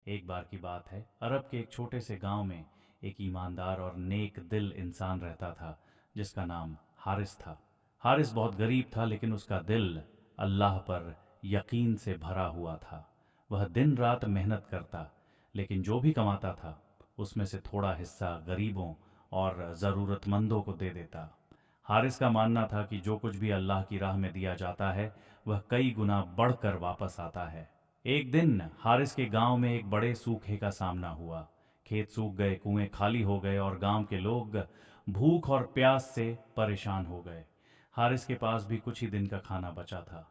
एक बार की बात है, अरब के एक छोटे से गांव में एक ईमानदार और नेक दिल इंसान रहता था जिसका नाम हारिस था। हारिस बहुत गरीब था, लेकिन उसका दिल अल्लाह पर यकीन से भरा हुआ था। वह दिन रात मेहनत करता, लेकिन जो भी कमाता था उसमें से थोड़ा हिस्सा गरीबों और ज़रूरतमंदों को दे देता। हारिस का मानना था कि जो कुछ भी अल्लाह की राह में दिया जाता है वह कई गुना बढ़कर वापस आता है। एक दिन हारिस के गांव में एक बड़े सूखे का सामना हुआ। खेत सूख गए, कुएं खाली हो गए और गांव के लोग भूख और प्यास से परेशान हो गए। हारिस के पास भी कुछ ही दिन का खाना बचा था।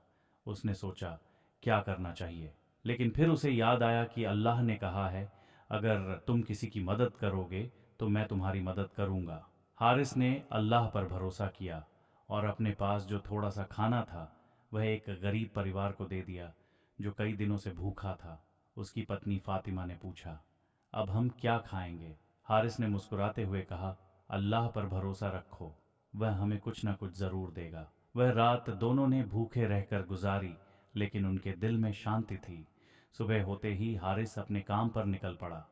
उसने सोचा क्या करना चाहिए, लेकिन फिर उसे याद आया कि अल्लाह ने कहा है, अगर तुम किसी की मदद करोगे तो मैं तुम्हारी मदद करूंगा। हारिस ने अल्लाह पर भरोसा किया और अपने पास जो थोड़ा सा खाना था वह एक गरीब परिवार को दे दिया जो कई दिनों से भूखा था। उसकी पत्नी फातिमा ने पूछा, अब हम क्या खाएंगे? हारिस ने मुस्कुराते हुए कहा, अल्लाह पर भरोसा रखो, वह हमें कुछ न कुछ ज़रूर देगा। वह रात दोनों ने भूखे रहकर गुजारी, लेकिन उनके दिल में शांति थी। सुबह होते ही हारिस अपने काम पर निकल पड़ा।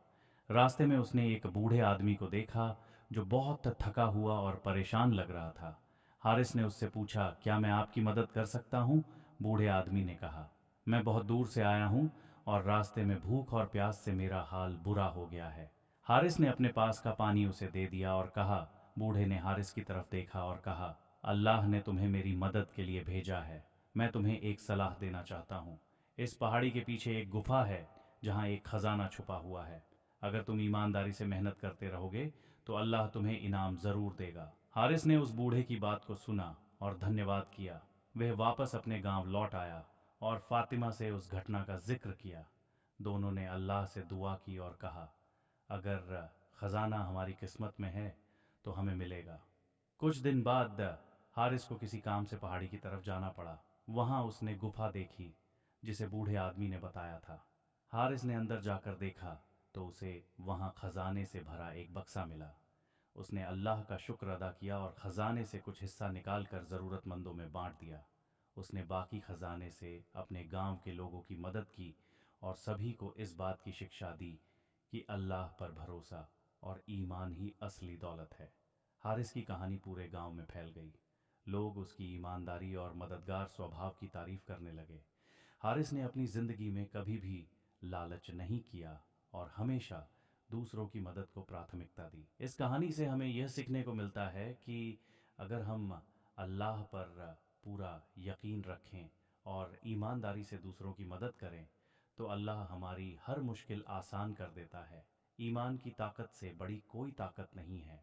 रास्ते में उसने एक बूढ़े आदमी को देखा जो बहुत थका हुआ और परेशान लग रहा था। हारिस ने उससे पूछा, क्या मैं आपकी मदद कर सकता हूँ? बूढ़े आदमी ने कहा, मैं बहुत दूर से आया हूँ और रास्ते में भूख और प्यास से मेरा हाल बुरा हो गया है। हारिस ने अपने पास का पानी उसे दे दिया और कहा, बूढ़े ने हारिस की तरफ देखा और कहा, अल्लाह ने तुम्हें मेरी मदद के लिए भेजा है। मैं तुम्हें एक सलाह देना चाहता हूँ। इस पहाड़ी के पीछे एक गुफा है जहाँ एक खजाना छुपा हुआ है। अगर तुम ईमानदारी से मेहनत करते रहोगे तो अल्लाह तुम्हें इनाम ज़रूर देगा। हारिस ने उस बूढ़े की बात को सुना और धन्यवाद किया। वह वापस अपने गांव लौट आया और फातिमा से उस घटना का जिक्र किया। दोनों ने अल्लाह से दुआ की और कहा, अगर खजाना हमारी किस्मत में है तो हमें मिलेगा। कुछ दिन बाद हारिस को किसी काम से पहाड़ी की तरफ जाना पड़ा। वहां उसने गुफा देखी जिसे बूढ़े आदमी ने बताया था। हारिस ने अंदर जाकर देखा तो उसे वहां खजाने से भरा एक बक्सा मिला। उसने अल्लाह का शुक्र अदा किया और खजाने से कुछ हिस्सा निकालकर ज़रूरतमंदों में बांट दिया। उसने बाकी खजाने से अपने गांव के लोगों की मदद की और सभी को इस बात की शिक्षा दी कि अल्लाह पर भरोसा और ईमान ही असली दौलत है। हारिस की कहानी पूरे गांव में फैल गई। लोग उसकी ईमानदारी और मददगार स्वभाव की तारीफ करने लगे। हारिस ने अपनी ज़िंदगी में कभी भी लालच नहीं किया और हमेशा दूसरों की मदद को प्राथमिकता दी। इस कहानी से हमें यह सीखने को मिलता है कि अगर हम अल्लाह पर पूरा यकीन रखें और ईमानदारी से दूसरों की मदद करें तो अल्लाह हमारी हर मुश्किल आसान कर देता है। ईमान की ताकत से बड़ी कोई ताकत नहीं है।